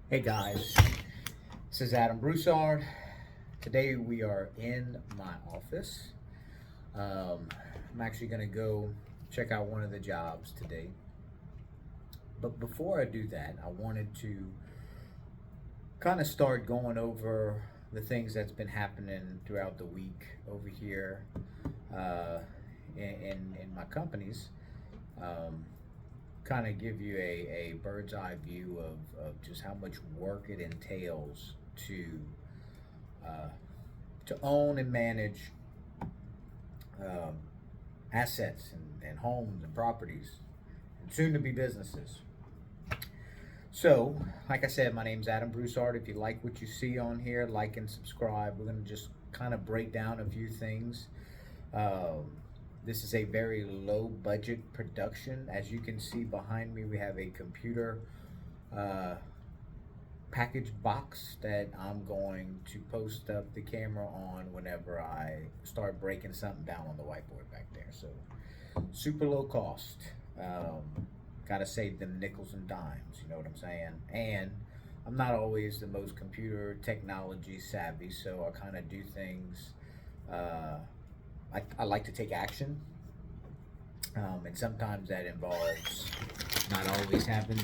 Hey guys, this is Adam Broussard. Today we are in my office. I'm actually going to go check out one of the jobs today. But before I do that, I wanted to kind of start going over the things that's been happening throughout the week over here uh, in my companies. Um, Kind of give you a bird's eye view of just how much work it entails uh, to own and manage um, assets and homes and properties and soon to be businesses. So, like I said, my name's Adam Broussard. If you like what you see on here, like and subscribe. We're going to just kind of break down a few things. Um, this is a very low budget production. As you can see behind me, we have a computer uh, package box that I'm going to post up the camera on whenever I start breaking something down on the whiteboard back there. So super low cost. Gotta save them nickels and dimes, you know what I'm saying? And I'm not always the most computer technology savvy, so I kind of do things. Uh, I like to take action, and sometimes that involves not always having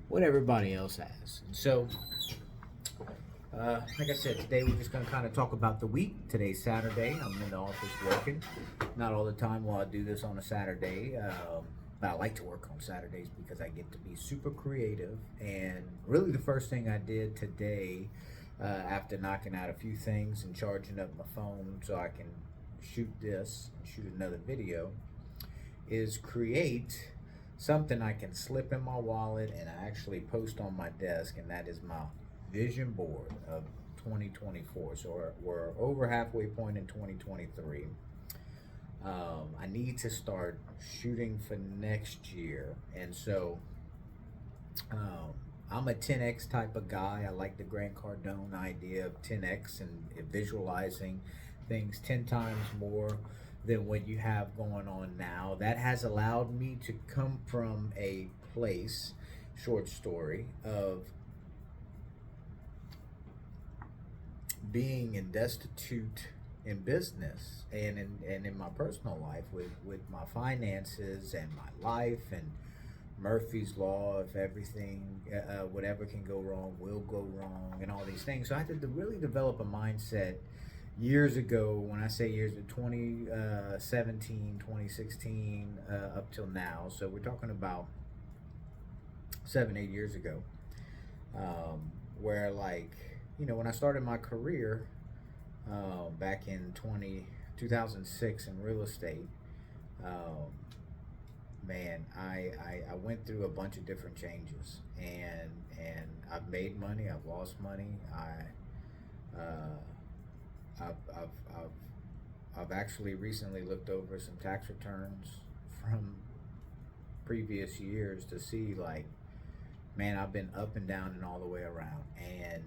what everybody else has. And so, like I said, today we're just going to kind of talk about the week. Today's Saturday. I'm in the office working. Not all the time will I do this on a Saturday, but I like to work on Saturdays because I get to be super creative. And really, the first thing I did today, after knocking out a few things and charging up my phone so I can shoot this and shoot another video, is create something I can slip in my wallet and actually post on my desk, and that is my vision board of 2024. So we're over halfway point in 2023. I need to start shooting for next year, and so um, I'm a 10x type of guy. I like the Grant Cardone idea of 10x and visualizing things 10 times more than what you have going on now. That has allowed me to come from a place, short story, of being in destitute in business and in my personal life with my finances and my life and Murphy's Law, if everything, whatever can go wrong will go wrong, and all these things. So I had to really develop a mindset years ago. When I say years, 2017, 2016, up till now. So we're talking about 7, 8 years ago, where, like, when I started my career back in 2006 in real estate, um, man, I went through a bunch of different changes, and I've made money, I've lost money, uh, I've actually recently looked over some tax returns from previous years to see, like, man, I've been up and down and all the way around, and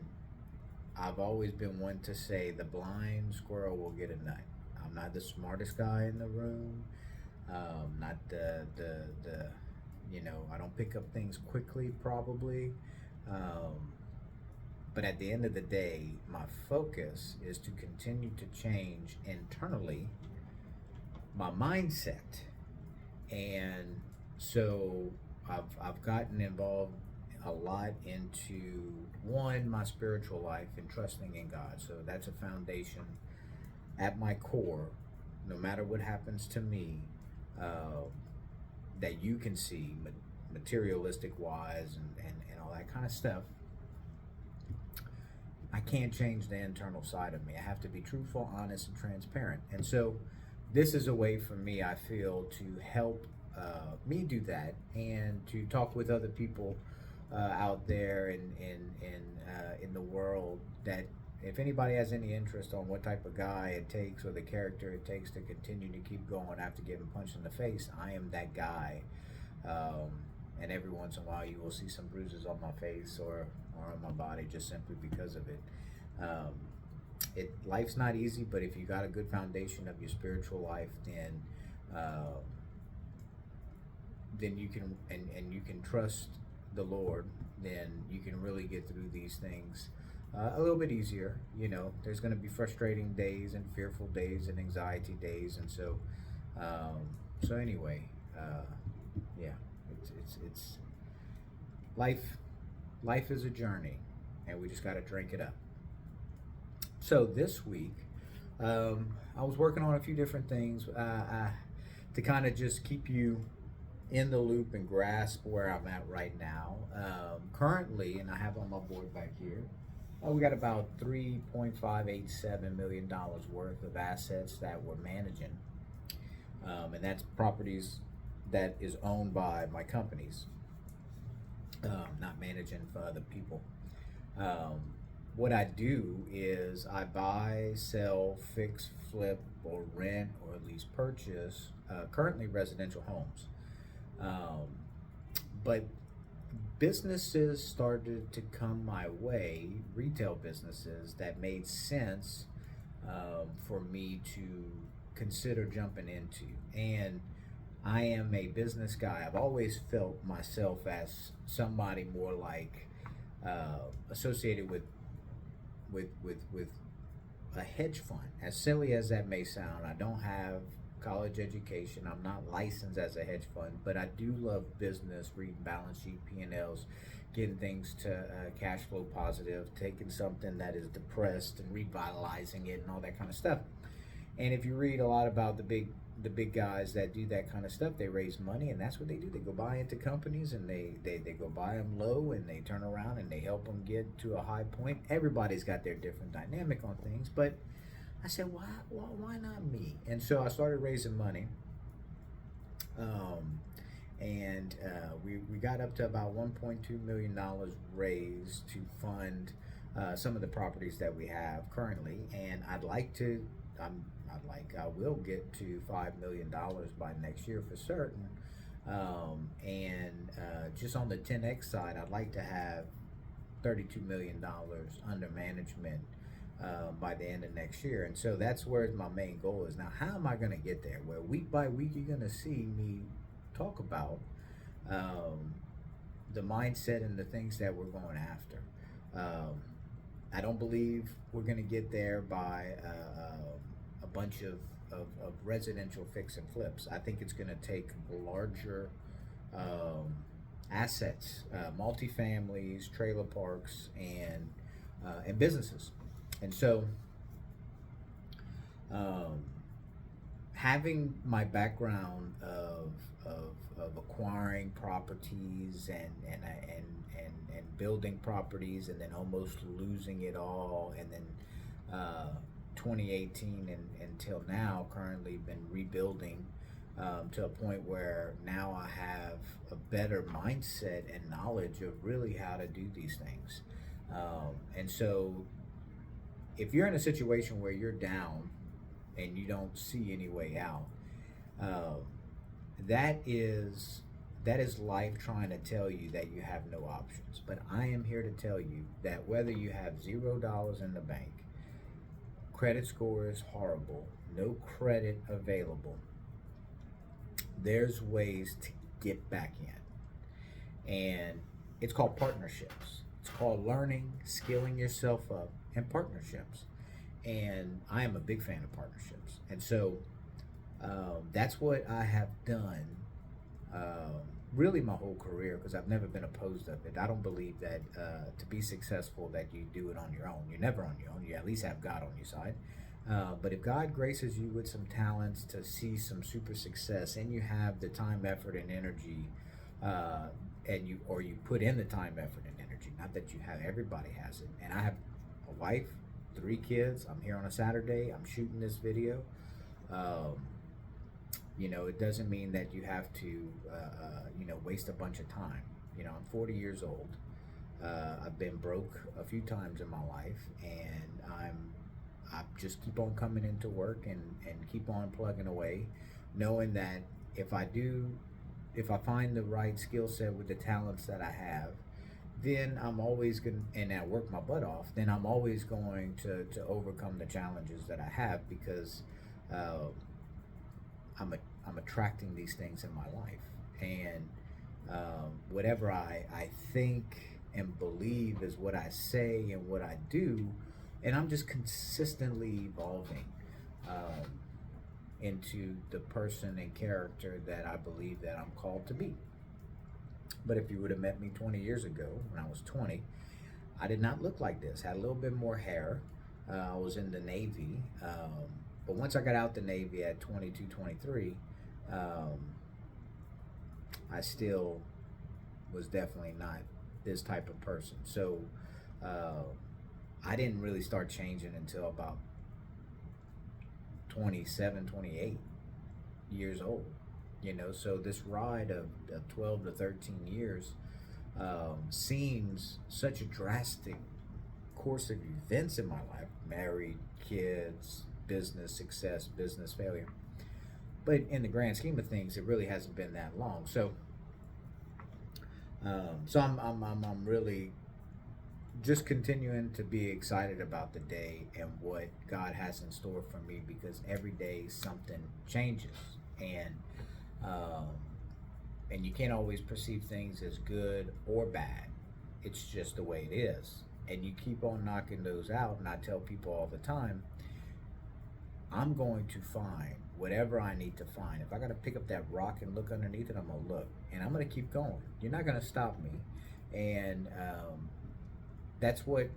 I've always been one to say the blind squirrel will get a nut. I'm not the smartest guy in the room. Not the I don't pick up things quickly, probably. Um, but at the end of the day, my focus is to continue to change internally my mindset. And so I've gotten involved a lot into, one, my spiritual life and trusting in God. So that's a foundation at my core. No matter what happens to me, uh, that you can see materialistic wise and all that kind of stuff, I can't change the internal side of me. I have to be truthful, honest, and transparent. And so, this is a way for me, I feel, to help me do that and to talk with other people out there in the world, that if anybody has any interest on what type of guy it takes or the character it takes to continue to keep going after getting punched in the face, I am that guy. Um, and every once in a while, you will see some bruises on my face or on my body just simply because of it. Um, life's not easy, but if you got a good foundation of your spiritual life, then you can, and you can trust the Lord then you can really get through these things a little bit easier. You know, there's going to be frustrating days and fearful days and anxiety days, and um, so anyway, yeah, it's life. Life is a journey, and we just got to drink it up. So this week, I was working on a few different things to kind of just keep you in the loop and grasp where I'm at right now. Currently, and I have on my board back here, we got about $3.587 million worth of assets that we're managing, and that's properties that is owned by my companies, not managing for other people. Um, what I do is I buy, sell, fix, flip, or rent, or at least purchase currently residential homes. Um, but businesses started to come my way, retail businesses that made sense for me to consider jumping into. And I am a business guy. I've always felt myself as somebody more like associated with a hedge fund. As silly as that may sound, I don't have college education. I'm not licensed as a hedge fund, but I do love business, reading balance sheet, P&Ls, getting things to cash flow positive, taking something that is depressed and revitalizing it and all that kind of stuff. And if you read a lot about the big guys that do that kind of stuff, they raise money, and that's what they do. They go buy into companies, and they go buy them low, and they turn around and they help them get to a high point. Everybody's got their different dynamic on things, but I said, why not me? And so I started raising money, and we got up to about $1.2 million raised to fund some of the properties that we have currently, and I will get to $5 million by next year for certain. And just on the 10X side, I'd like to have $32 million under management by the end of next year. And so that's where my main goal is. Now, how am I going to get there? Well, week by week, you're going to see me talk about the mindset and the things that we're going after. I don't believe we're going to get there by a bunch of residential fix and flips. I think it's going to take larger assets, multifamilies, trailer parks, and businesses. And so, having my background of acquiring properties and building properties and then almost losing it all, and then 2018 and until now, currently been rebuilding to a point where now I have a better mindset and knowledge of really how to do these things. And so if you're in a situation where you're down and you don't see any way out, that is life trying to tell you that you have no options. But I am here to tell you that whether you have $0 in the bank, credit score is horrible, no credit available, there's ways to get back in. And it's called partnerships. It's called learning, skilling yourself up, and partnerships. And I am a big fan of partnerships. And so that's what I have done really my whole career, because I've never been opposed of it. I don't believe that to be successful that you do it on your own. You're never on your own. You at least have God on your side. But if God graces you with some talents to see some super success, and you have the time, effort, and energy, and you put in the time, effort, and energy, not that you have, everybody has it. And I have a wife, 3 kids. I'm here on a Saturday. I'm shooting this video. It doesn't mean that you have to, waste a bunch of time. I'm 40 years old. I've been broke a few times in my life, and I just keep on coming into work and keep on plugging away, knowing that if I find the right skill set with the talents that I have, then I'm always going to, and I work my butt off, then I'm always going to overcome the challenges that I have, because I'm attracting these things in my life. And whatever I think and believe is what I say and what I do, and I'm just consistently evolving into the person and character that I believe that I'm called to be. But if you would have met me 20 years ago when I was 20, I did not look like this. Had a little bit more hair. I was in the Navy. But once I got out the Navy at 22, 23, I still was definitely not this type of person. So I didn't really start changing until about 27, 28 years old. So this ride of 12 to 13 years seems such a drastic course of events in my life: married, kids, business success, business failure. But in the grand scheme of things, it really hasn't been that long. So I'm really just continuing to be excited about the day and what God has in store for me, because every day something changes, and um, and you can't always perceive things as good or bad. It's just the way it is, and you keep on knocking those out. And I tell people all the time, I'm going to find whatever I need to find. If I got to pick up that rock and look underneath it, I'm going to look. And I'm going to keep going. You're not going to stop me. And that's what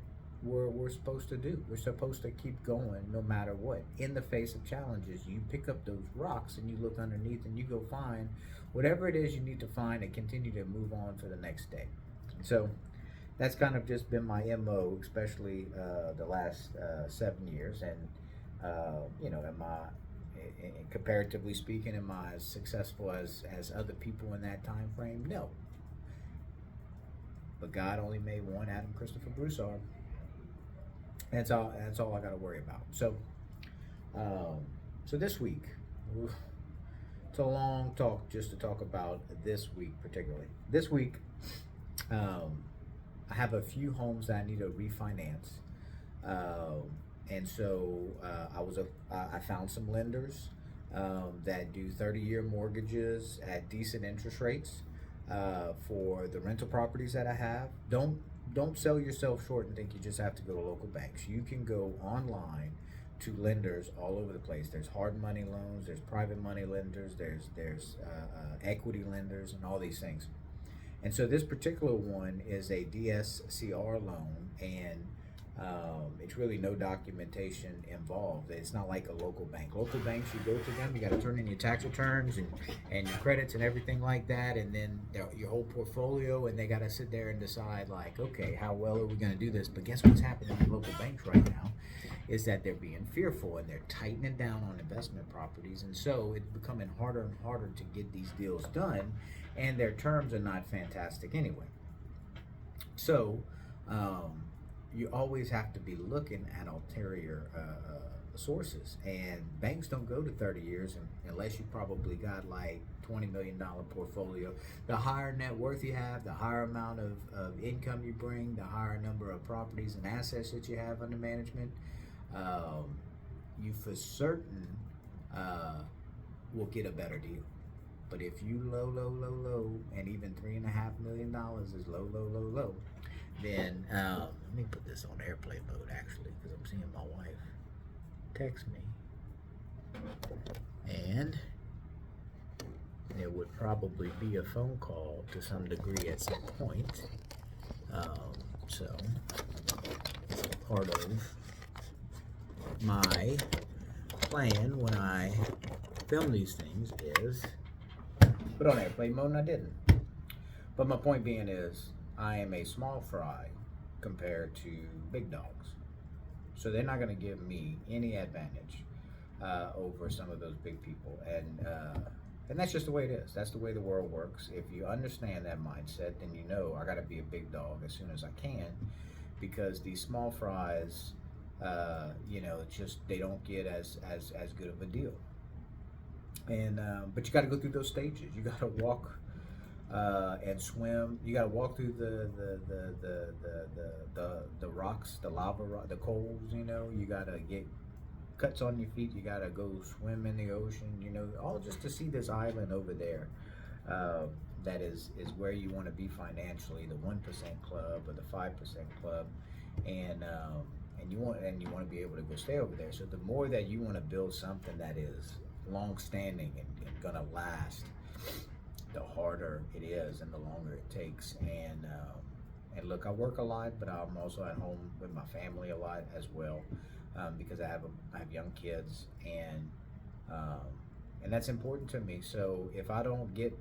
we're supposed to do. We're supposed to keep going no matter what. In the face of challenges, you pick up those rocks and you look underneath and you go find whatever it is you need to find and continue to move on for the next day. So that's kind of just been my MO, especially the last 7 years. And comparatively speaking, am I as successful as other people in that time frame? No. But God only made one Adam Christopher Broussard. That's all I got to worry about. So this week, it's a long talk just to talk about this week particularly. This week, I have a few homes that I need to refinance. And so I found some lenders that do 30-year mortgages at decent interest rates for the rental properties that I have. Don't sell yourself short and think you just have to go to local banks. You can go online to lenders all over the place. There's hard money loans, there's private money lenders, there's equity lenders, and all these things. And so this particular one is a DSCR loan, and it's really no documentation involved. It's not like a local bank. Local banks, you go to them, you got to turn in your tax returns and your credits and everything like that, and then your whole portfolio, and they got to sit there and decide, like, okay, how well are we going to do this? But guess what's happening in local banks right now is that they're being fearful and they're tightening down on investment properties, and so it's becoming harder and harder to get these deals done, and their terms are not fantastic anyway. So you always have to be looking at ulterior sources, and banks don't go to 30 years unless you probably got like $20 million portfolio. The higher net worth you have, the higher amount of income you bring, the higher number of properties and assets that you have under management, you for certain will get a better deal. But if you low, and even $3.5 million is low, then let me put this on airplane mode actually, because I'm seeing my wife text me, and there would probably be a phone call to some degree at some point. So part of my plan when I film these things is put on airplane mode, and I didn't. But my point being is, I am a small fry compared to big dogs. So they're not going to give me any advantage over some of those big people. And that's just the way it is. That's the way the world works. If you understand that mindset, then you know I got to be a big dog as soon as I can, because these small fries, just they don't get as good of a deal. And but you got to go through those stages. You got to walk and swim. You got to walk through the rocks, the lava, the coals. You got to get cuts on your feet. You got to go swim in the ocean. All just to see this island over there that is where you want to be financially, the 1% club or the 5% club, and you want to be able to go stay over there. So the more that you want to build something that is long standing and gonna last, the harder it is and the longer it takes. And look, I work a lot, but I'm also at home with my family a lot as well, because I have young kids, and that's important to me. So if I don't get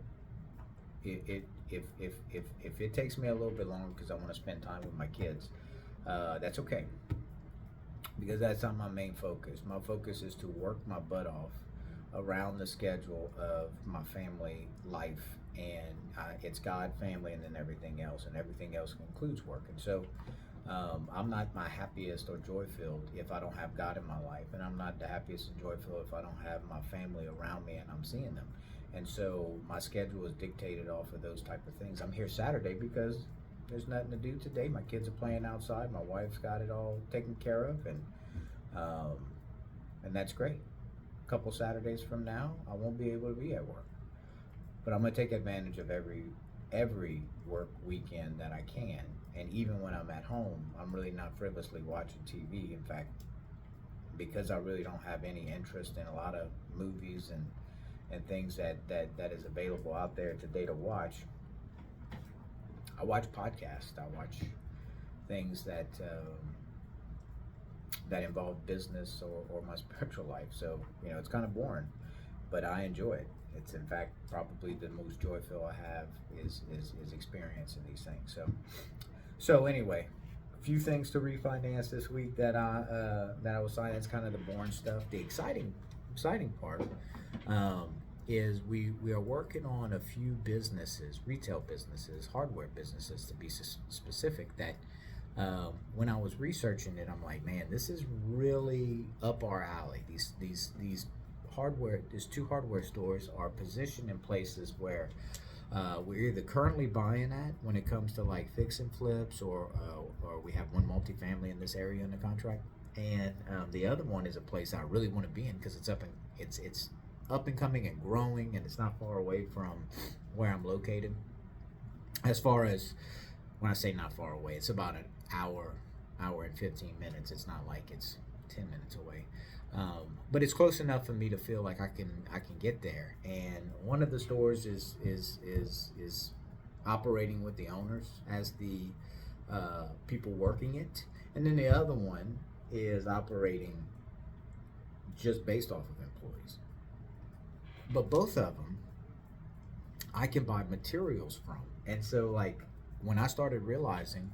it, if it takes me a little bit longer because I want to spend time with my kids, that's okay, because that's not my main focus. My focus is to work my butt off around the schedule of my family life, and it's God, family, and then everything else, and everything else includes work. And so I'm not my happiest or joy-filled if I don't have God in my life, and I'm not the happiest and joy-filled if I don't have my family around me and I'm seeing them. And so my schedule is dictated off of those type of things. I'm here Saturday because there's nothing to do today. My kids are playing outside. My wife's got it all taken care of, and that's great. A couple Saturdays from now, I won't be able to be at work, but I'm gonna take advantage of every work weekend that I can. And even when I'm at home, I'm really not frivolously watching TV. In fact, because I really don't have any interest in a lot of movies and things that is available out there today to watch, I watch podcasts. I watch things that involve business or my spiritual life. So, it's kind of boring, but I enjoy it. It's in fact probably the most joyful I have is experiencing these things. So anyway, a few things to refinance this week that I was signing. That's kind of the boring stuff. The exciting part is we are working on a few businesses, retail businesses, hardware businesses to be specific, that when I was researching it, I'm like, man, this is really up our alley. These hardware, these two hardware stores are positioned in places where we're either currently buying at when it comes to like fix and flips, or we have one multifamily in this area in the contract, and the other one is a place I really want to be in because it's up and coming and growing, and it's not far away from where I'm located. As far as, when I say not far away, it's about an hour and 15 minutes. It's not like it's 10 minutes away, but it's close enough for me to feel like I can get there. And one of the stores is operating with the owners as the people working it, and then the other one is operating just based off of employees. But both of them I can buy materials from. And so, like, when I started realizing,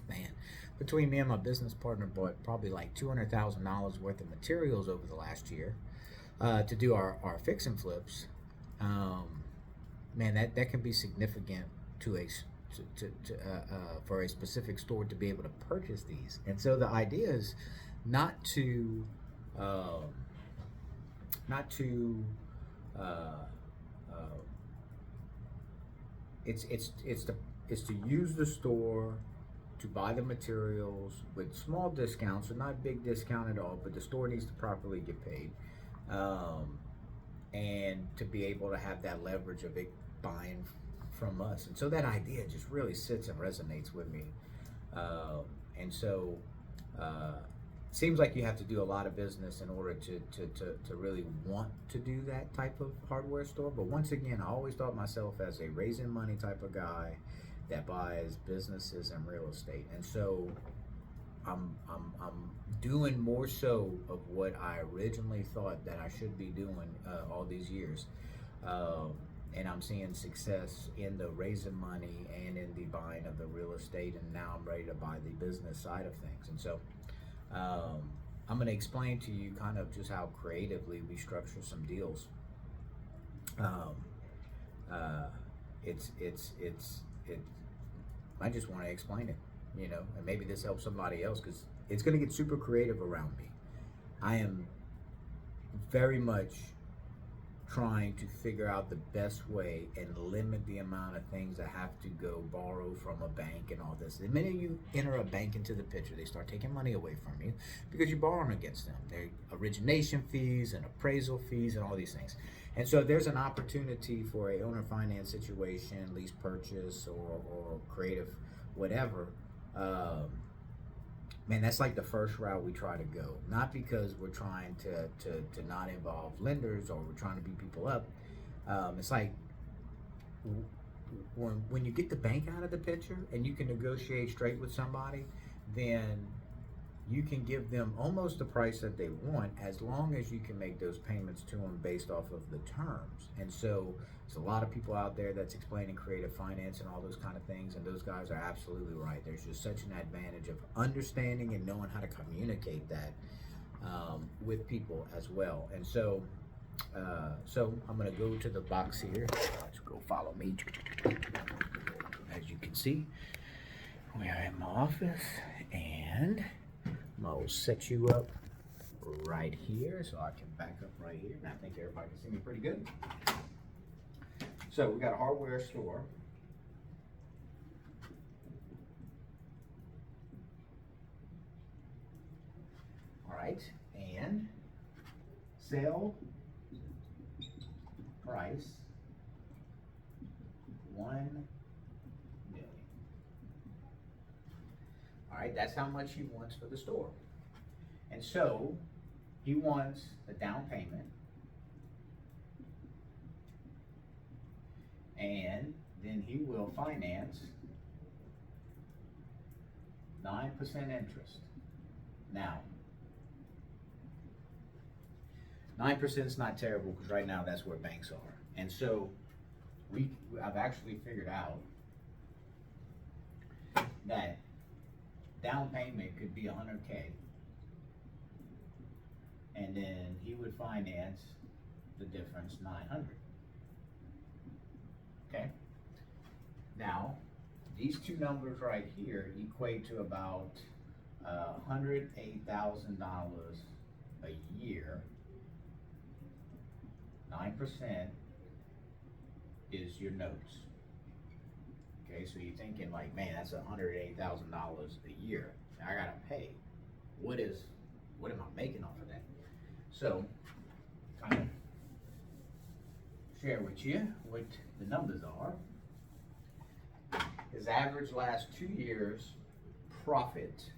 man, between me and my business partner bought probably like $200,000 worth of materials over the last year to do our fix and flips. Man, that can be significant for a specific store to be able to purchase these. And so the idea is not to it's to use the store to buy the materials with small discounts, so not big discount at all, but the store needs to properly get paid, and to be able to have that leverage of it buying from us. And so that idea just really sits and resonates with me, and so seems like you have to do a lot of business in order to really want to do that type of hardware store. But once again, I always thought myself as a raising money type of guy that buys businesses and real estate. And so I'm doing more so of what I originally thought that I should be doing all these years. And I'm seeing success in the raising money and in the buying of the real estate, and now I'm ready to buy the business side of things. And so I'm going to explain to you kind of just how creatively we structure some deals. I just want to explain it, and maybe this helps somebody else, because it's going to get super creative around me. I am very much trying to figure out the best way and limit the amount of things I have to go borrow from a bank and all this. The minute you enter a bank into the picture, they start taking money away from you because you're borrowing against them. Their origination fees and appraisal fees and all these things. And so there's an opportunity for a owner finance situation, lease purchase, or creative whatever. Um, Man, that's like the first route we try to go. Not because we're trying to not involve lenders or we're trying to beat people up. It's like when you get the bank out of the picture and you can negotiate straight with somebody, then you can give them almost the price that they want as long as you can make those payments to them based off of the terms. And so there's a lot of people out there that's explaining creative finance and all those kind of things, and those guys are absolutely right. There's just such an advantage of understanding and knowing how to communicate that with people as well. And so so I'm gonna go to the box here. Let's go follow me. As you can see, we are in my office, and I'll set you up right here so I can back up right here. And I think everybody can see me pretty good. So we got a hardware store. All right, and sale price 1 million. All right, that's how much he wants for the store. And so he wants a down payment and then he will finance 9% interest. Now, 9% is not terrible because right now that's where banks are. And so I've actually figured out that down payment could be $100K, and then he would finance the difference, 900. Okay. Now, these two numbers right here equate to about $108,000 a year. 9% is your notes. Okay, so you're thinking like, man, that's $108,000 a year I gotta pay. What am I making off of that? So, kind of share with you what the numbers are. His average last 2 years profit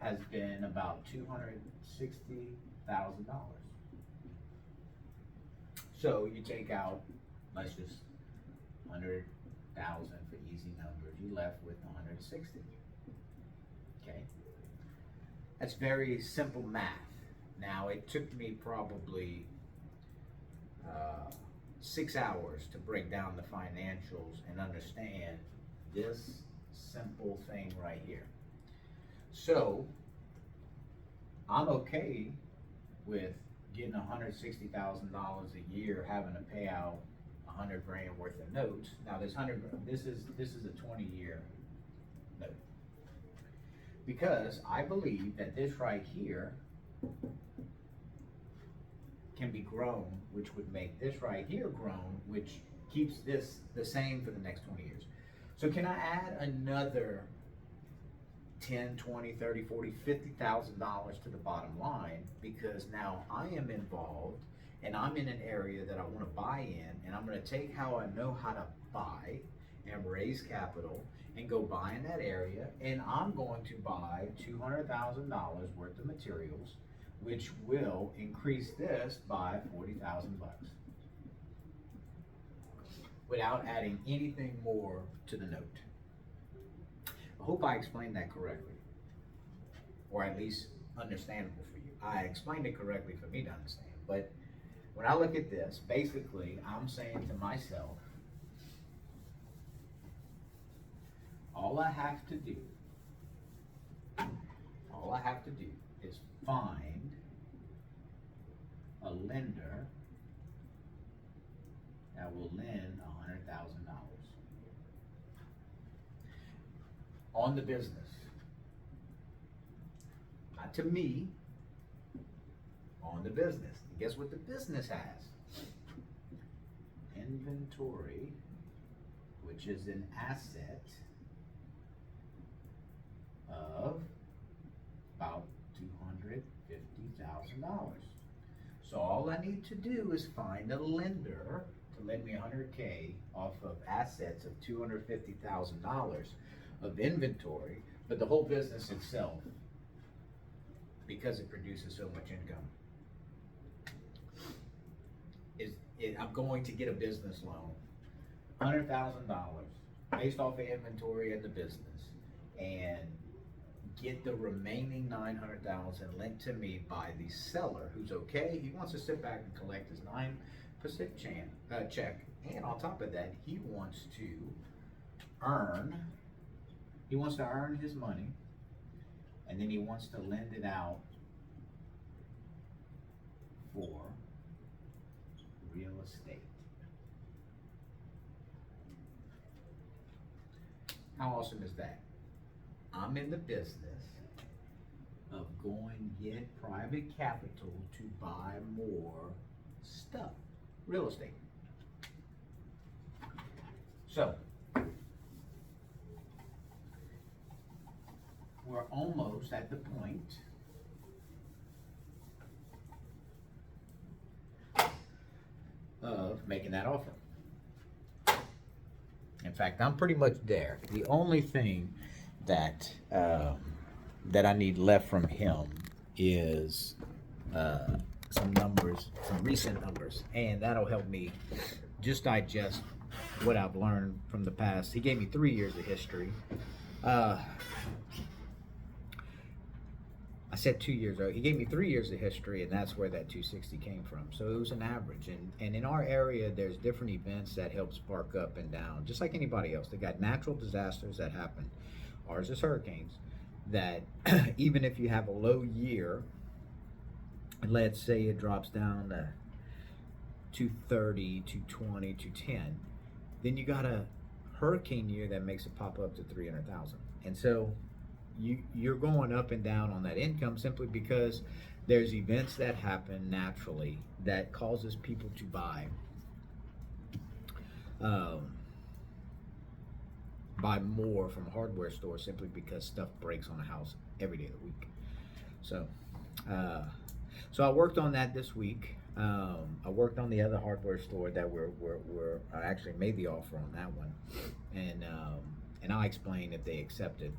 has been about $260,000. So you take out, let's just 100,000 for easy numbers. You left with 160. Okay, that's very simple math. Now it took me probably 6 hours to break down the financials and understand this simple thing right here. So I'm okay with getting $160,000 a year, having to pay out 100 grand worth of notes. Now this is a 20-year note, because I believe that this right here can be grown, which would make this right here grown, which keeps this the same for the next 20 years. So can I add another 10, 20, 30, 40, $50,000 to the bottom line, because now I am involved and I'm in an area that I want to buy in, and I'm going to take how I know how to buy and raise capital and go buy in that area, and I'm going to buy $200,000 worth of materials, which will increase this by 40,000 bucks without adding anything more to the note. I hope I explained that correctly, or at least understandable for you. I explained it correctly for me to understand, but when I look at this, basically I'm saying to myself, all I have to do is find a lender that will lend $100,000 on the business. Not to me, on the business. And guess what the business has? Inventory, which is an asset of about $250,000. So So all I need to do is find a lender to lend me $100K off of assets of $250,000 of inventory, but the whole business itself, because it produces so much income, I'm going to get a business loan, $100,000 based off of inventory of the business, and get the remaining $900,000 lent to me by the seller, who's okay. He wants to sit back and collect his 9% check, and on top of that, he wants to earn his money, and then he wants to lend it out for real estate. How awesome is that? I'm in the business of going get private capital to buy more stuff, real estate. So, we're almost at the point of making that offer. In fact, I'm pretty much there. The only thing that that I need left from him is some numbers, some recent numbers, and that'll help me just digest what I've learned from the past. He gave me 3 years of history. I said 2 years ago. He gave me 3 years of history, and that's where that 260 came from. So it was an average. And in our area, there's different events that help spark up and down, just like anybody else. They got natural disasters that happen. Ours is hurricanes, that even if you have a low year, let's say it drops down to 230, 220, 210, then you got a hurricane year that makes it pop up to 300,000. And so you're going up and down on that income simply because there's events that happen naturally that causes people to buy more from hardware stores simply because stuff breaks on a house every day of the week. So I worked on that this week. I worked on the other hardware store that I actually made the offer on that one, and I'll explain if they accepted.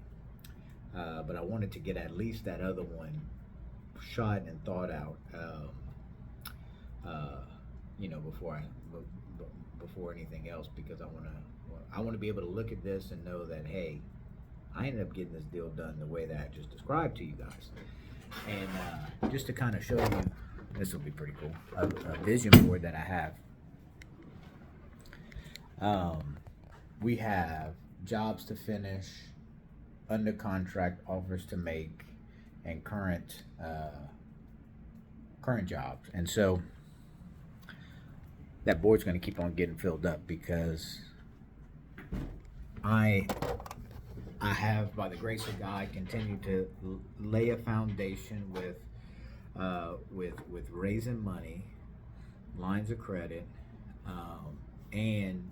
But I wanted to get at least that other one shot and thought out, before anything else, because I want to be able to look at this and know that, hey, I ended up getting this deal done the way that I just described to you guys. And just to kind of show you, this will be pretty cool, a vision board that I have. We have jobs to finish, under contract, offers to make, and current jobs. And so that board's going to keep on getting filled up because I have, by the grace of God, continued to lay a foundation with raising money, lines of credit, and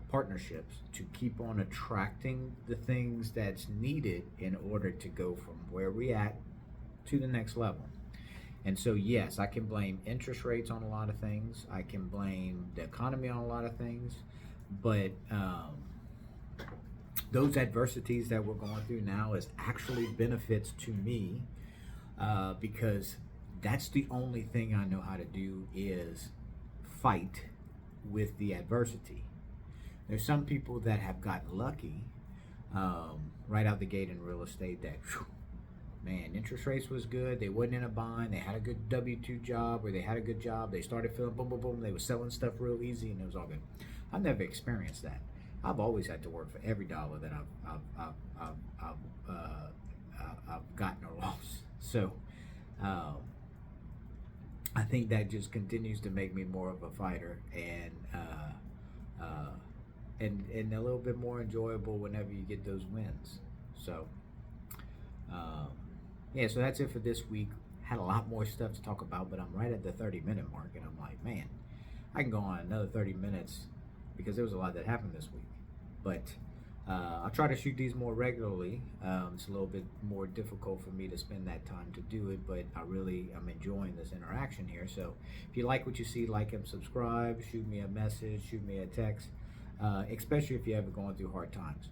partnerships to keep on attracting the things that's needed in order to go from where we at to the next level. And so, yes, I can blame interest rates on a lot of things. I can blame the economy on a lot of things. But those adversities that we're going through now is actually benefits to me, because that's the only thing I know how to do is fight with the adversity. There's some people that have gotten lucky right out the gate in real estate that, man, interest rates was good. They wasn't in a bind. They had a good W-2 job, or they had a good job. They started feeling boom, boom, boom. They were selling stuff real easy, and it was all good. I've never experienced that. I've always had to work for every dollar that I've gotten or lost. So I think that just continues to make me more of a fighter and a little bit more enjoyable whenever you get those wins. So so that's it for this week. Had a lot more stuff to talk about, but I'm right at the 30-minute mark, and I'm like, man, I can go on another 30 minutes because there was a lot that happened this week. But I try to shoot these more regularly. It's a little bit more difficult for me to spend that time to do it, but I really am enjoying this interaction here. So if you like what you see, like and subscribe, shoot me a message, shoot me a text, especially if you're ever going through hard times.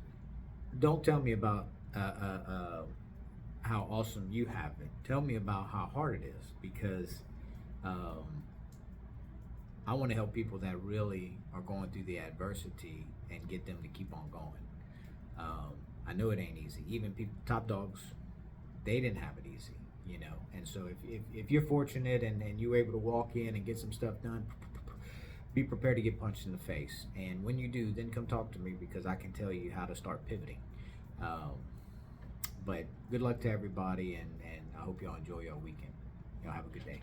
Don't tell me about how awesome you have it. Tell me about how hard it is, because um, I want to help people that really are going through the adversity and get them to keep on going. I know it ain't easy. Even people, top dogs, they didn't have it easy, you know. And so if you're fortunate and you're able to walk in and get some stuff done, be prepared to get punched in the face. And when you do, then come talk to me, because I can tell you how to start pivoting. Um, but good luck to everybody, and I hope y'all enjoy your weekend. Y'all have a good day.